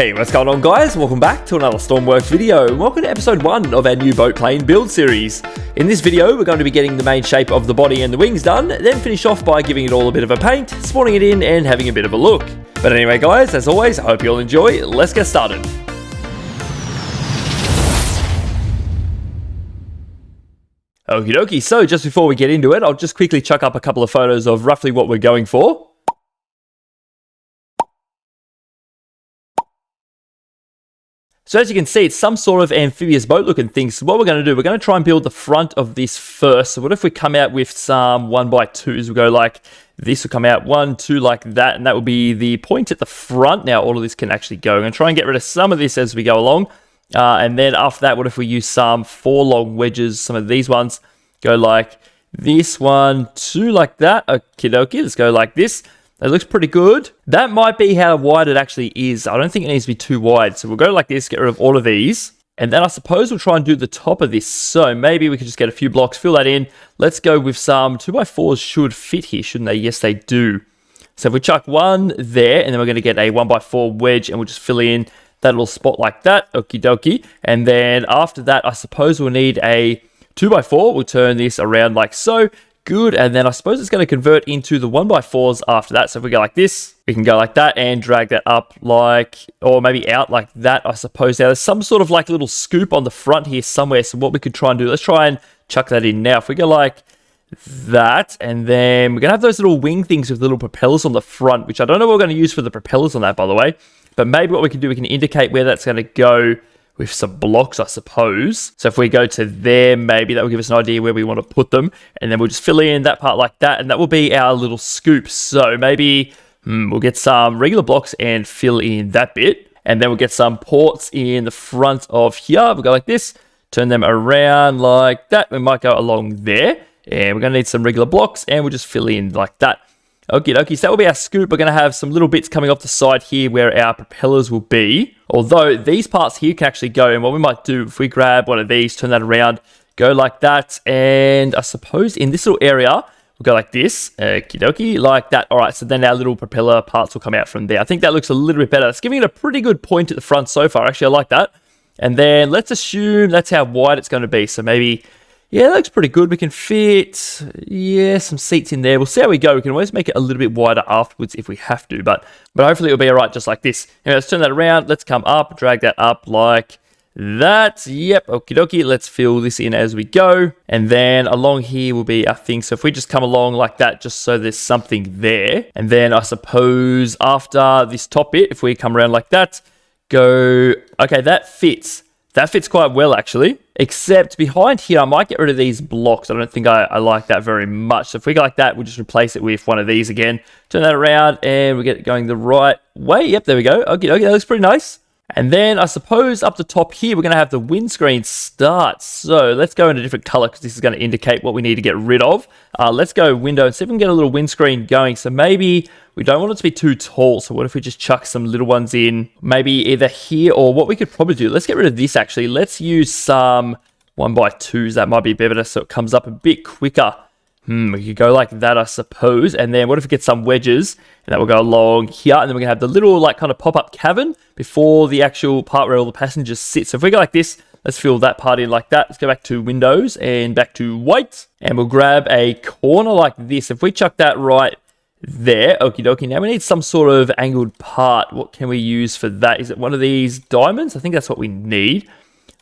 Hey, what's going on guys? Welcome back to another Stormworks video and welcome to episode 1 of our new boat plane build series. In this video, we're going to be getting the main shape of the body and the wings done, then finish off by giving it all a bit of a paint, spawning it in and having a bit of a look. But anyway guys, as always, I hope you all enjoy. Let's get started. Okie dokie, so just before we get into it, I'll just quickly chuck up a couple of photos of roughly what we're going for. So as you can see, it's some sort of amphibious boat looking thing. So what we're going to do, we're going to try and build the front of this first. So what if we come out with some 1x2s? We'll go like this, will come out 1, 2 like that. And that will be the point at the front. Now all of this can actually go. I'm going to try and get rid of some of this as we go along. And then after that, what if we use some 4 long wedges? Some of these ones go like this, 1, 2 like that. Okie dokie, let's go like this. That looks pretty good. That might be how wide it actually is. I don't think it needs to be too wide. So we'll go like this, get rid of all of these. And then I suppose we'll try and do the top of this. So maybe we could just get a few blocks, fill that in. Let's go with some 2x4s should fit here, shouldn't they? Yes, they do. So if we chuck one there, and then we're going to get a 1x4 wedge, and we'll just fill in that little spot like that. Okie dokie. And then after that, I suppose we'll need a 2x4. We'll turn this around like so. Good, and then I suppose it's going to convert into the 1x4s after that. So if we go like this, we can go like that and drag that up like, or maybe out like that, I suppose. Now there's some sort of like little scoop on the front here somewhere. So what we could try and do, let's try and chuck that in now. If we go like that, and then we're going to have those little wing things with little propellers on the front, which I don't know what we're going to use for the propellers on that, by the way. But maybe what we can do, we can indicate where that's going to go with some blocks, I suppose. So if we go to there, maybe that will give us an idea where we want to put them. And then we'll just fill in that part like that. And that will be our little scoop. So maybe we'll get some regular blocks and fill in that bit. And then we'll get some ports in the front of here. We'll go like this, turn them around like that. We might go along there. And we're going to need some regular blocks. And we'll just fill in like that. Okie dokie, so that will be our scoop. We're going to have some little bits coming off the side here where our propellers will be. Although these parts here can actually go, and what we might do, if we grab one of these, turn that around, go like that, and I suppose in this little area, we'll go like this, okie dokie, like that. All right, so then our little propeller parts will come out from there. I think that looks a little bit better. It's giving it a pretty good point at the front so far. Actually, I like that. And then let's assume that's how wide it's going to be. So maybe, yeah, that looks pretty good. We can fit, some seats in there. We'll see how we go. We can always make it a little bit wider afterwards if we have to, but hopefully it'll be all right just like this. Anyway, let's turn that around. Let's come up, drag that up like that. Yep, okie dokie. Let's fill this in as we go. And then along here will be our thing. So if we just come along like that, just so there's something there. And then I suppose after this top bit, if we come around like that, go, okay, that fits. That fits quite well, actually. Except behind here, I might get rid of these blocks. I don't think I like that very much. So if we go like that, we'll just replace it with one of these again. Turn that around, and we get it going the right way. Yep, there we go. Okay, that looks pretty nice. And then I suppose up the top here, we're going to have the windscreen start. So let's go in a different color because this is going to indicate what we need to get rid of. Let's go window and see if we can get a little windscreen going. So maybe we don't want it to be too tall. So what if we just chuck some little ones in, maybe either here, or what we could probably do, let's get rid of this actually. Let's use some 1x2s. That might be better so it comes up a bit quicker. We could go like that, I suppose. And then what if we get some wedges, and that will go along here, and then we're going to have the little like kind of pop-up cavern before the actual part where all the passengers sit. So if we go like this, let's fill that part in like that. Let's go back to windows and back to white, and we'll grab a corner like this. If we chuck that right there, okie dokie. Now we need some sort of angled part. What can we use for that? Is it one of these diamonds? I think that's what we need.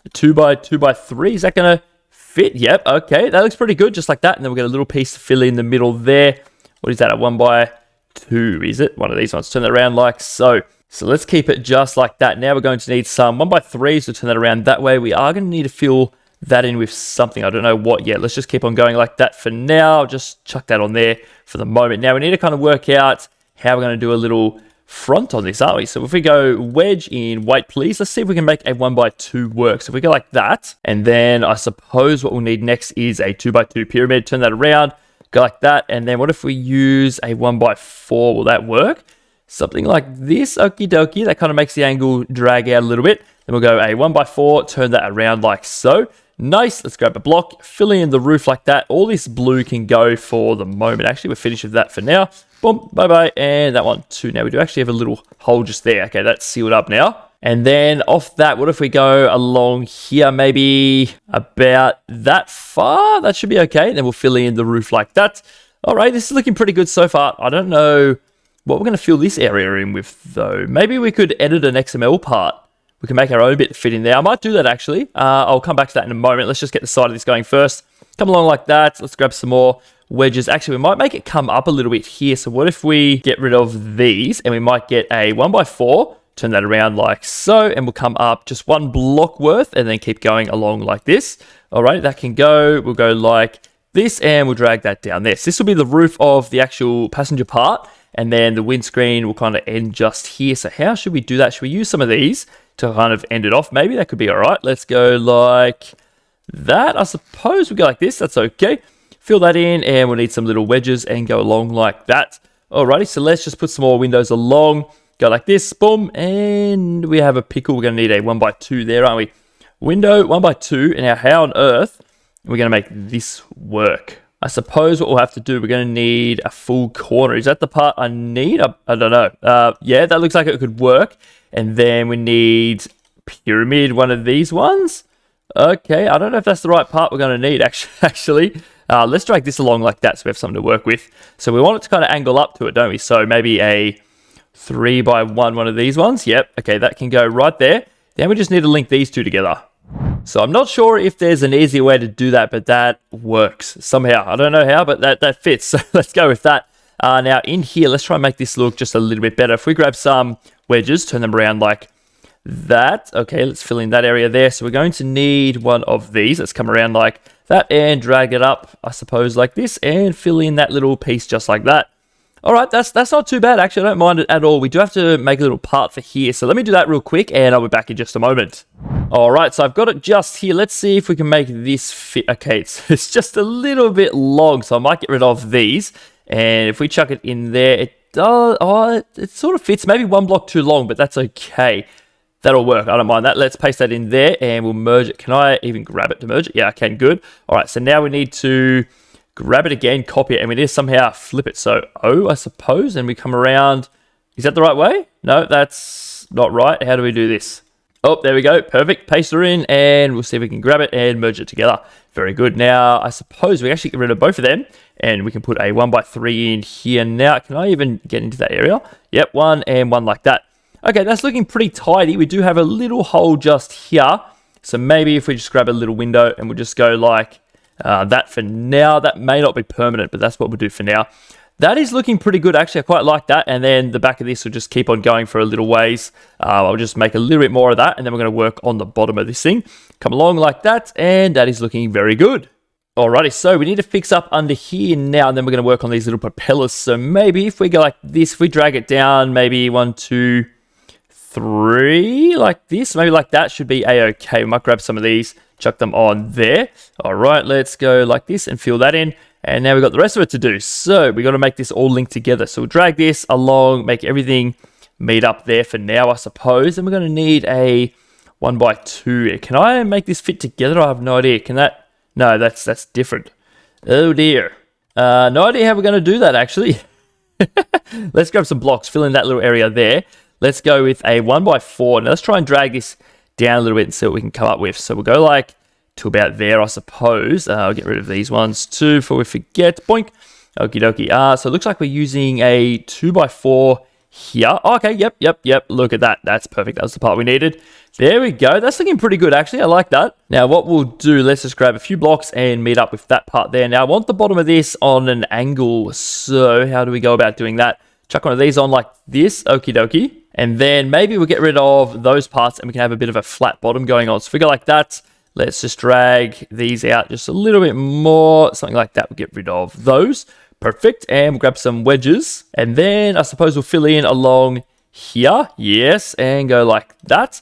A 2x3, is that going to fit? Yep, okay, that looks pretty good, just like that. And then we'll get a little piece to fill in the middle there. What is that, a 1x2, is it? One of these ones. Turn that around like so. So let's keep it just like that. Now we're going to need some 1x3s to turn that around that way. We are going to need to fill that in with something. I don't know what yet. Let's just keep on going like that for now. Just chuck that on there for the moment. Now we need to kind of work out how we're going to do a little front on this, aren't we? So if we go wedge in white, please, let's see if we can make a 1x2 work. So if we go like that, and then I suppose what we'll need next is a 2x2 pyramid. Turn that around, go like that, and then what if we use a 1x4? Will that work? Something like this, okie dokie. That kind of makes the angle drag out a little bit. Then we'll go a 1x4, turn that around like so. Nice, let's grab a block, fill in the roof like that. All this blue can go for the moment. Actually, we're finished with that for now. Boom, bye-bye, and that one too. Now we do actually have a little hole just there. Okay, that's sealed up now. And then off that, what if we go along here, maybe about that far? That should be okay. And then we'll fill in the roof like that. All right, this is looking pretty good so far. I don't know what we're going to fill this area in with, though. Maybe we could edit an XML part. We can make our own bit to fit in there. I might do that, actually. I'll come back to that in a moment. Let's just get the side of this going first. Come along like that. Let's grab some more wedges. Actually, we might make it come up a little bit here. So what if we get rid of these and we might get a 1x4, turn that around like so, and we'll come up just one block worth and then keep going along like this. All right, that can go. We'll go like this and we'll drag that down there. So this will be the roof of the actual passenger part, and then the windscreen will kind of end just here. So how should we do that? Should we use some of these to kind of end it off? Maybe that could be all right. Let's go like that. I suppose we go like this. That's okay. Fill that in, and we'll need some little wedges and go along like that. Alrighty, so let's just put some more windows along. Go like this, boom, and we have a pickle. We're going to need a 1x2 there, aren't we? Window 1x2, and now how on earth are we going to make this work? I suppose what we'll have to do, we're going to need a full corner. Is that the part I need? I don't know. Yeah, that looks like it could work. And then we need pyramid, one of these ones. Okay, I don't know if that's the right part we're going to need, actually. Let's drag this along like that so we have something to work with. So we want it to kind of angle up to it, don't we? So maybe a 3x1, one of these ones. Yep, okay, that can go right there. Then we just need to link these two together. So I'm not sure if there's an easier way to do that, but that works somehow. I don't know how, but that fits. So let's go with that. Now in here, let's try and make this look just a little bit better. If we grab some wedges, turn them around like that. Okay, let's fill in that area there. So we're going to need one of these. Let's come around like that and drag it up, I suppose, like this, and fill in that little piece just like that. All right, that's not too bad, actually. I don't mind it at all. We do have to make a little part for here. So let me do that real quick, and I'll be back in just a moment. All right, so I've got it just here. Let's see if we can make this fit. Okay, it's just a little bit long, so I might get rid of these. And if we chuck it in there, it does. Oh, it sort of fits. Maybe one block too long, but that's okay. That'll work. I don't mind that. Let's paste that in there, and we'll merge it. Can I even grab it to merge it? Yeah, I can. Good. All right, so now we need to grab it again, copy it, and we need to somehow flip it. So O, I suppose, and we come around. Is that the right way? No, that's not right. How do we do this? Oh, there we go. Perfect. Paste her in, and we'll see if we can grab it and merge it together. Very good. Now, I suppose we actually get rid of both of them, and we can put a 1x3 in here now. Can I even get into that area? Yep, one and one like that. Okay, that's looking pretty tidy. We do have a little hole just here. So maybe if we just grab a little window and we'll just go like that for now. That may not be permanent, but that's what we'll do for now. That is looking pretty good, actually. I quite like that. And then the back of this will just keep on going for a little ways. I'll just make a little bit more of that, and then we're going to work on the bottom of this thing. Come along like that, and that is looking very good. Alrighty, so we need to fix up under here now, and then we're going to work on these little propellers. So maybe if we go like this, if we drag it down, maybe 1, 2, 3, like this, maybe like that should be a-okay. We might grab some of these, chuck them on there. All right, let's go like this and fill that in. And now we've got the rest of it to do. So we got to make this all link together. So we'll drag this along, make everything meet up there for now, I suppose. And we're going to need a 1x2. Can I make this fit together? I have no idea. Can that? No, that's different. Oh dear. No idea how we're going to do that, actually. Let's grab some blocks, fill in that little area there. Let's go with a 1x4. Now let's try and drag this down a little bit and see what we can come up with. So we'll go like to about there, I suppose. I'll get rid of these ones too before we forget. Boink. Okie dokie. So it looks like we're using a 2x4 here. Oh, okay, yep. Look at that. That's perfect. That was the part we needed. There we go. That's looking pretty good, actually. I like that. Now, what we'll do, let's just grab a few blocks and meet up with that part there. Now, I want the bottom of this on an angle. So how do we go about doing that? Chuck one of these on like this. Okie dokie. And then maybe we'll get rid of those parts and we can have a bit of a flat bottom going on. So if we go like that, let's just drag these out just a little bit more. Something like that. We'll get rid of those. Perfect. And we'll grab some wedges. And then I suppose we'll fill in along here. Yes. And go like that.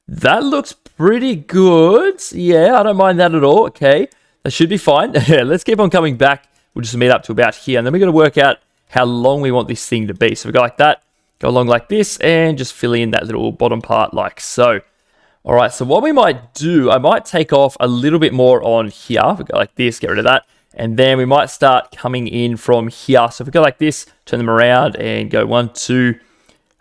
That looks pretty good. Yeah, I don't mind that at all. Okay. That should be fine. Let's keep on coming back. We'll just meet up to about here. And then we're going to work out how long we want this thing to be. So we go like that. Go along like this and just fill in that little bottom part like so. All right, so what we might do, I might take off a little bit more on here. We go like this, get rid of that. And then we might start coming in from here. So if we go like this, turn them around and go 1, 2,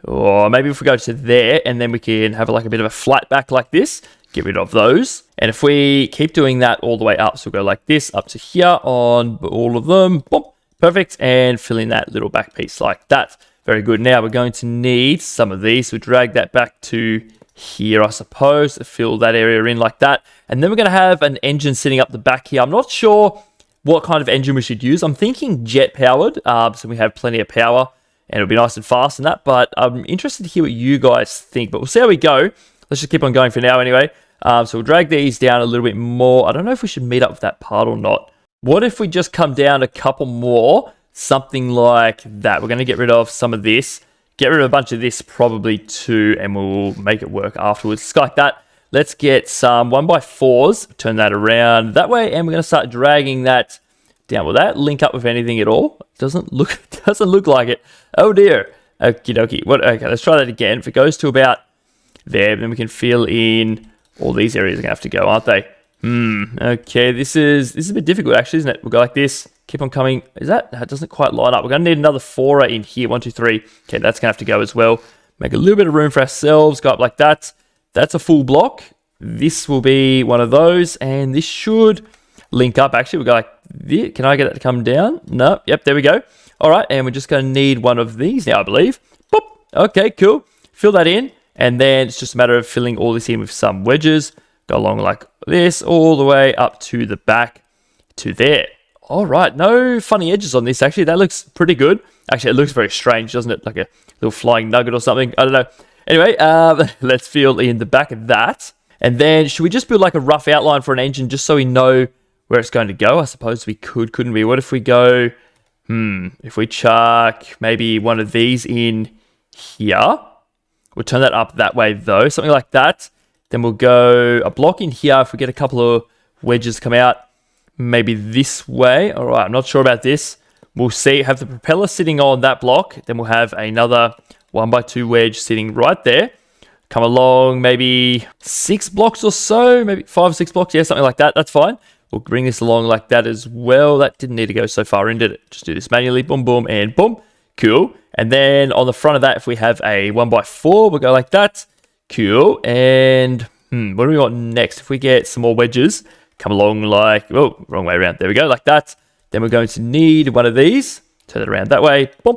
Or maybe if we go to there, and then we can have like a bit of a flat back like this, get rid of those. And if we keep doing that all the way up, so we'll go like this, up to here on all of them, boom, perfect, and fill in that little back piece like that. Very good. Now we're going to need some of these. So drag that back to here, I suppose, to fill that area in like that. And then we're going to have an engine sitting up the back here. I'm not sure what kind of engine we should use. I'm thinking jet powered, so we have plenty of power and it'll be nice and fast and that. But I'm interested to hear what you guys think. But we'll see how we go. Let's just keep on going for now anyway. So we'll drag these down a little bit more. I don't know if we should meet up with that part or not. What if we just come down a couple more? Something like that. We're going to get rid of some of this. Get rid of a bunch of this probably too, and we'll make it work afterwards. Just like that. Let's get some 1x4s. Turn that around that way, and we're going to start dragging that down. Will that link up with anything at all? Doesn't look like it. Oh dear. Okie dokie. Okay, let's try that again. If it goes to about there, then we can fill in all these areas are going to have to go, aren't they? Okay, this is a bit difficult actually, isn't it? We'll go like this. Keep on coming. That doesn't quite line up. We're going to need another 4 in here. 1, 2, 3. Okay, that's going to have to go as well. Make a little bit of room for ourselves. Go up like that. That's a full block. This will be one of those. And this should link up. Actually, we'll go like this. Can I get that to come down? No. Yep, there we go. All right, and we're just going to need one of these now, I believe. Boop. Okay, cool. Fill that in. And then it's just a matter of filling all this in with some wedges. Go along like this all the way up to the back to there. All right, no funny edges on this, actually. That looks pretty good. Actually, it looks very strange, doesn't it? Like a little flying nugget or something. I don't know. Anyway, let's fill in the back of that. And then should we just build like a rough outline for an engine just so we know where it's going to go? I suppose we could, couldn't we? What if we go, if we chuck maybe one of these in here. We'll turn that up that way though, something like that. Then we'll go a block in here. If we get a couple of wedges come out, maybe this way. All right, I'm not sure about this. We'll see. Have the propeller sitting on that block. Then we'll have another 1x2 wedge sitting right there. Come along maybe 6 blocks or so, maybe 5 or 6 blocks. Yeah, something like that. That's fine. We'll bring this along like that as well. That didn't need to go so far in, did it? Just do this manually. Boom, boom, and boom. Cool. And then on the front of that, if we have a 1x4, we'll go like that. Cool. And what do we want next? If we get some more wedges, come along like, oh, wrong way around. There we go, like that. Then we're going to need one of these. Turn it around that way. Boom.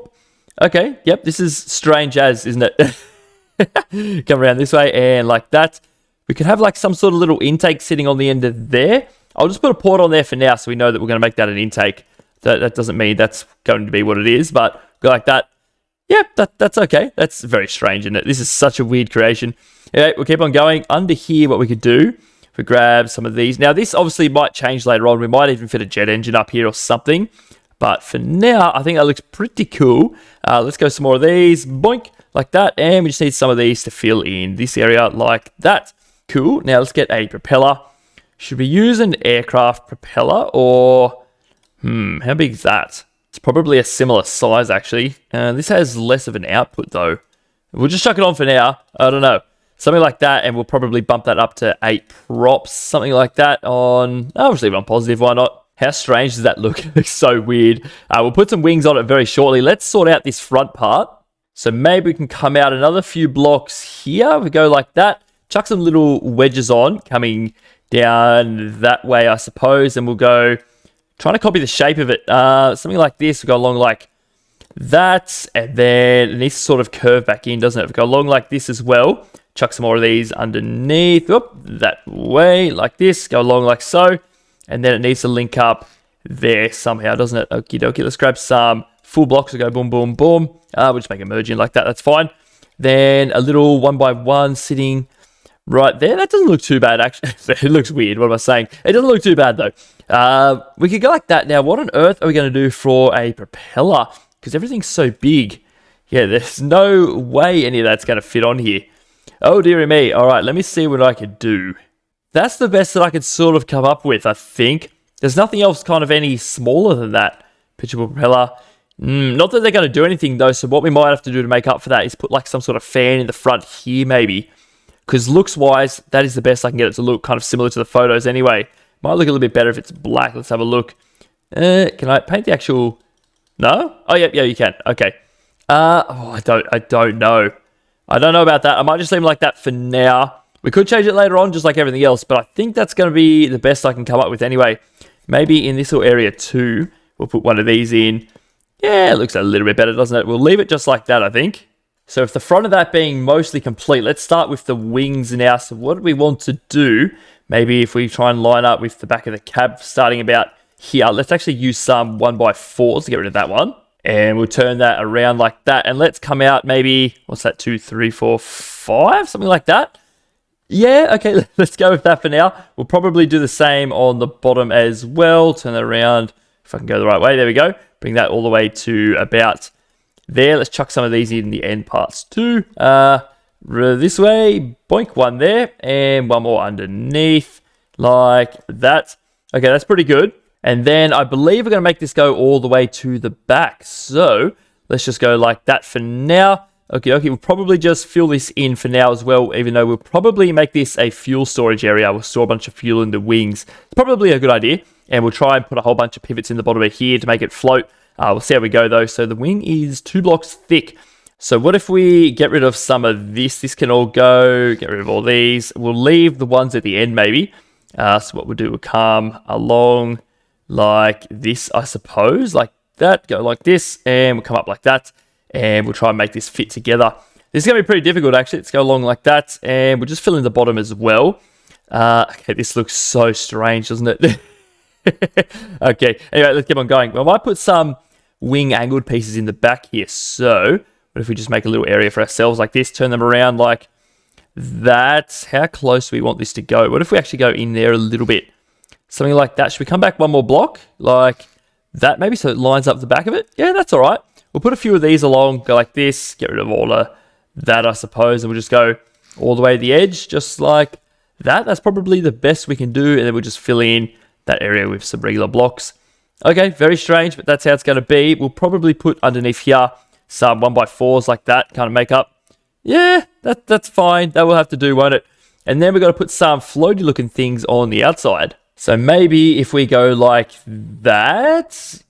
Okay, yep, this is strange as, isn't it? Come around this way and like that. We could have like some sort of little intake sitting on the end of there. I'll just put a port on there for now so we know that we're going to make that an intake. That doesn't mean that's going to be what it is, but go like that. Yep, that's okay. That's very strange, isn't it? This is such a weird creation. Okay, we'll keep on going. Under here, what we could do, if we grab some of these. Now, this obviously might change later on. We might even fit a jet engine up here or something. But for now, I think that looks pretty cool. Let's go some more of these. Boink, like that. And we just need some of these to fill in this area like that. Cool. Now, let's get a propeller. Should we use an aircraft propeller or... how big is that? It's probably a similar size, actually. This has less of an output, though. We'll just chuck it on for now. I don't know. Something like that, and we'll probably bump that up to 8 props. Something like that on... I'll just leave it on positive. Why not? How strange does that look? It looks so weird. We'll put some wings on it very shortly. Let's sort out this front part. So maybe we can come out another few blocks here. We go like that. Chuck some little wedges on, coming down that way, I suppose. And we'll go... Trying to copy the shape of it. Something like this. We'll go along like that. And then it needs to sort of curve back in, doesn't it? We'll go along like this as well. Chuck some more of these underneath. Whoop, that way, like this. Go along like so. And then it needs to link up there somehow, doesn't it? Okie dokie. Let's grab some full blocks. We'll go boom, boom, boom. We'll just make a merge in like that. That's fine. Then a little 1x1 sitting right there. That doesn't look too bad, actually. It looks weird. What am I saying? It doesn't look too bad, though. We could go like that. Now, what on earth are we going to do for a propeller? Because everything's so big. Yeah, there's no way any of that's going to fit on here. Oh, dearie me. All right, let me see what I could do. That's the best that I could sort of come up with, I think. There's nothing else kind of any smaller than that. Pitchable propeller. Not that they're going to do anything, though. So what we might have to do to make up for that is put like some sort of fan in the front here, maybe. Because looks-wise, that is the best I can get it to look, kind of similar to the photos anyway. Might look a little bit better if it's black. Let's have a look. Can I paint the actual... No? Oh, yeah, you can. Okay. I don't know. I don't know about that. I might just leave them like that for now. We could change it later on, just like everything else, but I think that's going to be the best I can come up with anyway. Maybe in this little area too, we'll put one of these in. Yeah, it looks a little bit better, doesn't it? We'll leave it just like that, I think. So with the front of that being mostly complete, let's start with the wings now. So what do we want to do? Maybe if we try and line up with the back of the cab starting about here, let's actually use some 1x4s to get rid of that one. And we'll turn that around like that. And let's come out maybe, what's that, 2, 3, 4, 5? Something like that. Yeah, okay, let's go with that for now. We'll probably do the same on the bottom as well. Turn that around, if I can go the right way. There we go. Bring that all the way to about there. Let's chuck some of these in the end parts too. This way, boink, one there. And one more underneath, like that. Okay, that's pretty good. And then I believe we're going to make this go all the way to the back. So let's just go like that for now. Okay, we'll probably just fill this in for now as well, even though we'll probably make this a fuel storage area. We'll store a bunch of fuel in the wings. It's probably a good idea. And we'll try and put a whole bunch of pivots in the bottom of here to make it float. We'll see how we go though. So the wing is 2 blocks thick. So what if we get rid of some of this? This can all go. Get rid of all these. We'll leave the ones at the end maybe. So what we'll do, we'll come along like this, I suppose, like that, go like this, and we'll come up like that, and we'll try and make this fit together. This is going to be pretty difficult, actually. Let's go along like that, and we'll just fill in the bottom as well. Okay, this looks so strange, doesn't it? Okay, anyway, let's keep on going. Well, I might put some wing angled pieces in the back here, so what if we just make a little area for ourselves like this, turn them around like that? How close do we want this to go? What if we actually go in there a little bit? Something like that. Should we come back one more block? Like that maybe, so it lines up the back of it? Yeah, that's all right. We'll put a few of these along, go like this, get rid of all of that, I suppose, and we'll just go all the way to the edge, just like that. That's probably the best we can do, and then we'll just fill in that area with some regular blocks. Okay, very strange, but that's how it's going to be. We'll probably put underneath here some 1x4s like that, kind of make up. Yeah, that's fine. That will have to do, won't it? And then we've got to put some floaty looking things on the outside. So maybe if we go like that,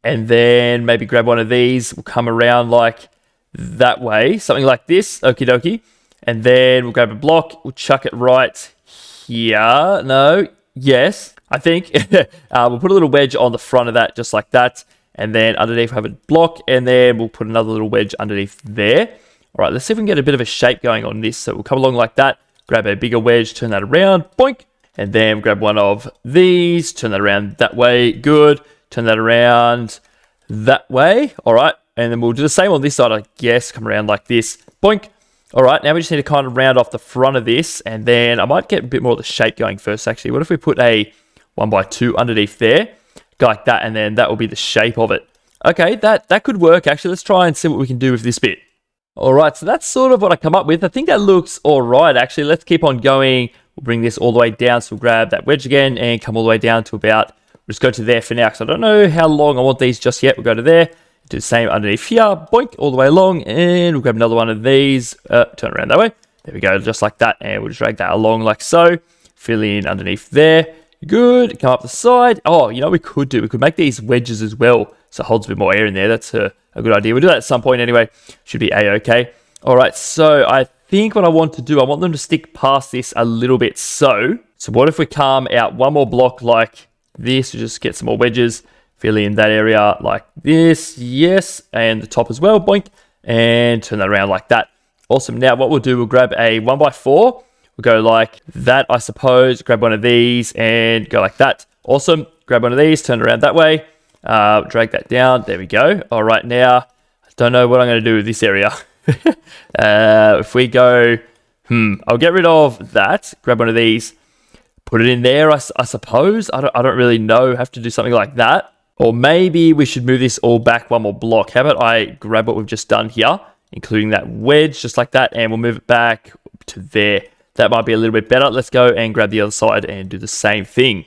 and then maybe grab one of these, we'll come around like that way, something like this, okie dokie. And then we'll grab a block, we'll chuck it right here. No, yes, I think. We'll put a little wedge on the front of that, just like that. And then underneath, have a block, and then we'll put another little wedge underneath there. All right, let's see if we can get a bit of a shape going on this. So we'll come along like that, grab a bigger wedge, turn that around, boink. And then grab one of these, turn that around that way, good. Turn that around that way, all right. And then we'll do the same on this side, I guess. Come around like this, boink. All right, now we just need to kind of round off the front of this, and then I might get a bit more of the shape going first, actually. What if we put a 1x2 underneath there? Go like that, and then that will be the shape of it. Okay, that could work, actually. Let's try and see what we can do with this bit. All right, so that's sort of what I come up with. I think that looks all right, actually. Let's keep on going. We'll bring this all the way down, so we'll grab that wedge again and come all the way down to about, we'll just go to there for now, because I don't know how long I want these just yet. We'll go to there, do the same underneath here, boink, all the way along, and we'll grab another one of these, turn around that way. There we go, just like that, and we'll just drag that along like so. Fill in underneath there. Good, come up the side. Oh, you know what we could make these wedges as well, so it holds a bit more air in there. That's a good idea. We'll do that at some point anyway. Should be a-okay. All right, so I think what I want to do, I want them to stick past this a little bit. So what if we come out one more block like this? We'll just get some more wedges, fill in that area like this, yes, and the top as well, boink, and turn that around like that. Awesome. Now what we'll do, we'll grab a 1x4, we'll go like that, I suppose, grab one of these and go like that. Awesome. Grab one of these, turn it around that way, drag that down, there we go. All right, now I don't know what I'm going to do with this area. If we go, I'll get rid of that, grab one of these, put it in there, I suppose. I don't really know. Have to do something like that. Or maybe we should move this all back one more block. How about I grab what we've just done here, including that wedge, just like that, and we'll move it back to there. That might be a little bit better. Let's go and grab the other side and do the same thing.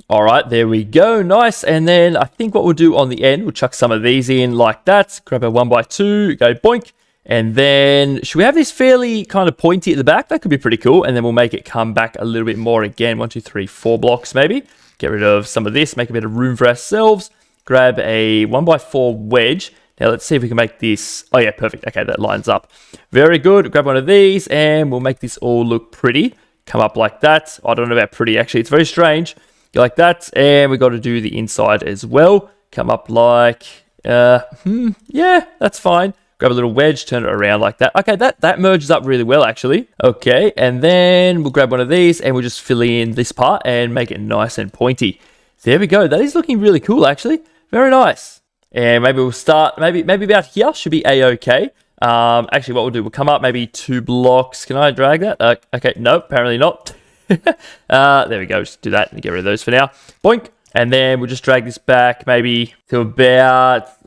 All right, there we go. Nice. And then I think what we'll do on the end, we'll chuck some of these in like that. Grab a 1x2, go boink. And then, should we have this fairly kind of pointy at the back? That could be pretty cool. And then we'll make it come back a little bit more again. 1, 2, 3, 4 blocks maybe. Get rid of some of this, make a bit of room for ourselves. Grab a 1x4 wedge. Now let's see if we can make this. Oh yeah, perfect. Okay, that lines up. Very good. Grab one of these and we'll make this all look pretty. Come up like that. I don't know about pretty actually. It's very strange. Go like that, and we got to do the inside as well. Come up like, yeah, that's fine. Grab a little wedge, turn it around like that. Okay, that merges up really well, actually. Okay, and then we'll grab one of these, and we'll just fill in this part and make it nice and pointy. There we go. That is looking really cool, actually. Very nice. And maybe we'll start, maybe about here should be A-okay. Actually, what we'll do, we'll come up maybe 2 blocks. Can I drag that? Okay, no, apparently not. There we go. Just do that and get rid of those for now. Boink. And then we'll just drag this back maybe to about,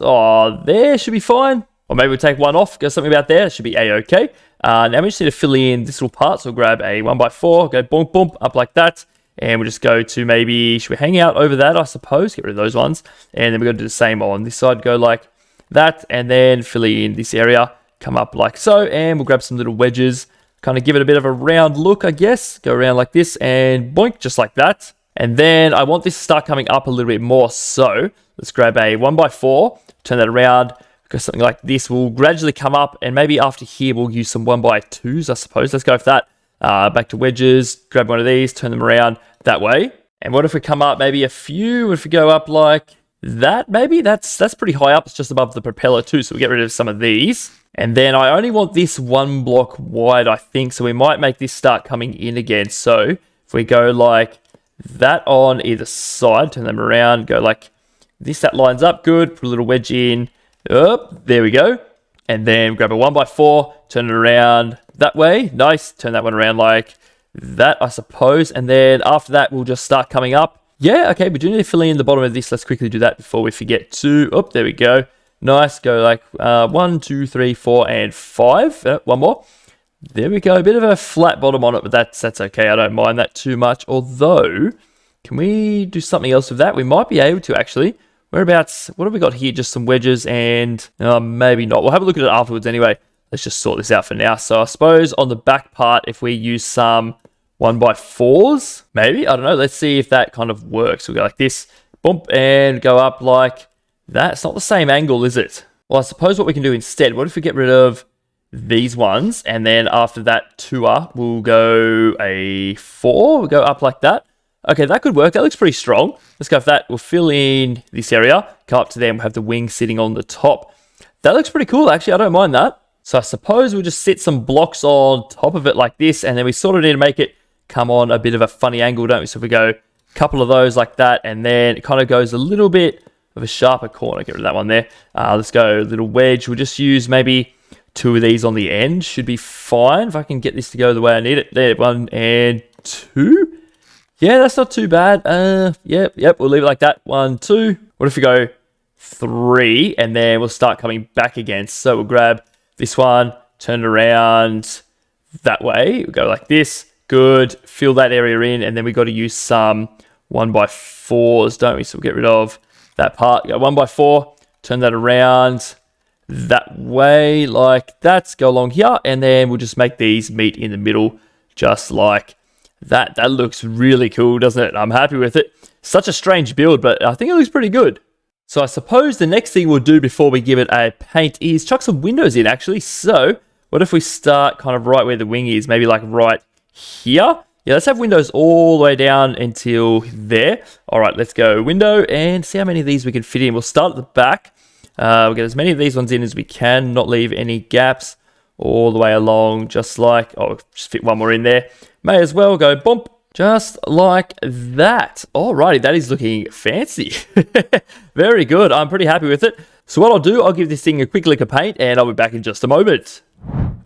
there should be fine. Or maybe we'll take one off, go something about there. It should be A-okay. Now we just need to fill in this little part. So we'll grab a 1x4, go boom, boom, up like that. And we'll just go to maybe, should we hang out over that, I suppose? Get rid of those ones. And then we're going to do the same on this side. Go like that. And then fill in this area. Come up like so. And we'll grab some little wedges. Kind of give it a bit of a round look, I guess. Go around like this and boink, just like that. And then I want this to start coming up a little bit more. So let's grab a 1x4, turn that around, because something like this will gradually come up. And maybe after here, we'll use some 1x2s, I suppose. Let's go with that. Back to wedges, grab one of these, turn them around that way. And what if we come up maybe a few? If we go up like that, maybe that's pretty high up. It's just above the propeller too. So we'll get rid of some of these. And then I only want this 1 block wide, I think. So we might make this start coming in again. So if we go like that on either side, turn them around, go like this, that lines up good, put a little wedge in, there we go. And then grab a 1x4, turn it around that way, nice, turn that one around like that, I suppose. And then after that, we'll just start coming up. Yeah, okay, we do need to fill in the bottom of this. Let's quickly do that before we forget to, there we go. Nice, go like 1, 2, 3, 4, and 5, one more. There we go, a bit of a flat bottom on it, but that's okay. I don't mind that too much. Although, can we do something else with that? We might be able to actually. Whereabouts, what have we got here? Just some wedges and maybe not. We'll have a look at it afterwards anyway. Let's just sort this out for now. So I suppose on the back part, if we use some 1x4s, maybe, I don't know. Let's see if that kind of works. We'll go like this, bump, and go up like that. It's not the same angle, is it? Well, I suppose what we can do instead, what if we get rid of these ones, and then after that tour, we'll go a 4, we'll go up like that. Okay, that could work. That looks pretty strong. Let's go for that. We'll fill in this area, come up to them, we'll have the wing sitting on the top. That looks pretty cool, actually. I don't mind that. So I suppose we'll just sit some blocks on top of it like this, and then we sort of need to make it come on a bit of a funny angle, don't we? So if we go a couple of those like that, and then it kind of goes a little bit of a sharper corner. Get rid of that one there. Let's go a little wedge. We'll just use maybe 2 of these on the end. Should be fine if I can get this to go the way I need it. There, 1 and 2. Yeah, that's not too bad. Yep, we'll leave it like that. 1, 2. What if we go 3, and then we'll start coming back again. So we'll grab this one, turn it around that way. We'll go like this. Good. Fill that area in, and then we got to use some 1x4s, don't we? So we'll get rid of that part. Go 1x4, turn that around that way like that. Go along here, and then we'll just make these meet in the middle just like that. That looks really cool, doesn't it? I'm happy with it. Such a strange build, but I think it looks pretty good. So I suppose the next thing we'll do before we give it a paint is chuck some windows in, actually. So what if we start kind of right where the wing is, maybe like right here? Yeah, let's have windows all the way down until there. All right, let's go window and see how many of these we can fit in. We'll start at the back. We'll get as many of these ones in as we can, not leave any gaps all the way along, just like, just fit one more in there. May as well go bump, just like that. Alrighty, that is looking fancy. Very good. I'm pretty happy with it. So what I'll do, I'll give this thing a quick lick of paint, and I'll be back in just a moment.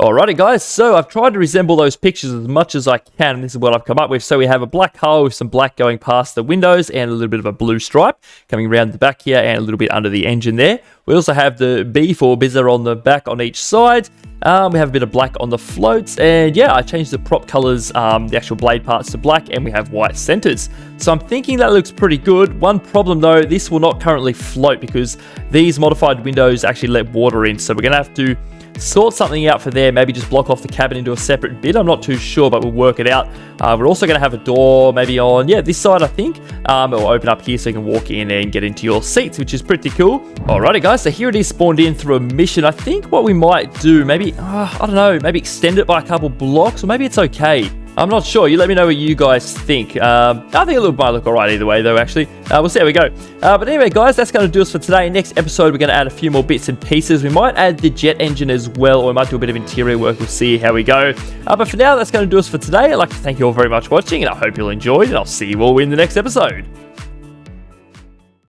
Alrighty guys, so I've tried to resemble those pictures as much as I can, and this is what I've come up with. So we have a black hull with some black going past the windows and a little bit of a blue stripe coming around the back here and a little bit under the engine there. We also have the B for Bizza on the back on each side. We have a bit of black on the floats, and yeah, I changed the prop colors, the actual blade parts to black, and we have white centers. So I'm thinking that looks pretty good. One problem though, this will not currently float because these modified windows actually let water in, so we're gonna have to sort something out for there, maybe just block off the cabin into a separate bit. I'm not too sure, but we'll work it out. We're also going to have a door maybe on, this side, I think. It will open up here so you can walk in and get into your seats, which is pretty cool. Alrighty, guys, so here it is spawned in through a mission. I think what we might do, maybe, I don't know, maybe extend it by a couple blocks, or maybe it's okay. I'm not sure. You let me know what you guys think. I think it might look alright either way, though, actually. We'll see how we go. But anyway, guys, that's going to do us for today. Next episode, we're going to add a few more bits and pieces. We might add the jet engine as well, or we might do a bit of interior work. We'll see how we go. But for now, that's going to do us for today. I'd like to thank you all very much for watching, and I hope you'll enjoy it, and I'll see you all in the next episode.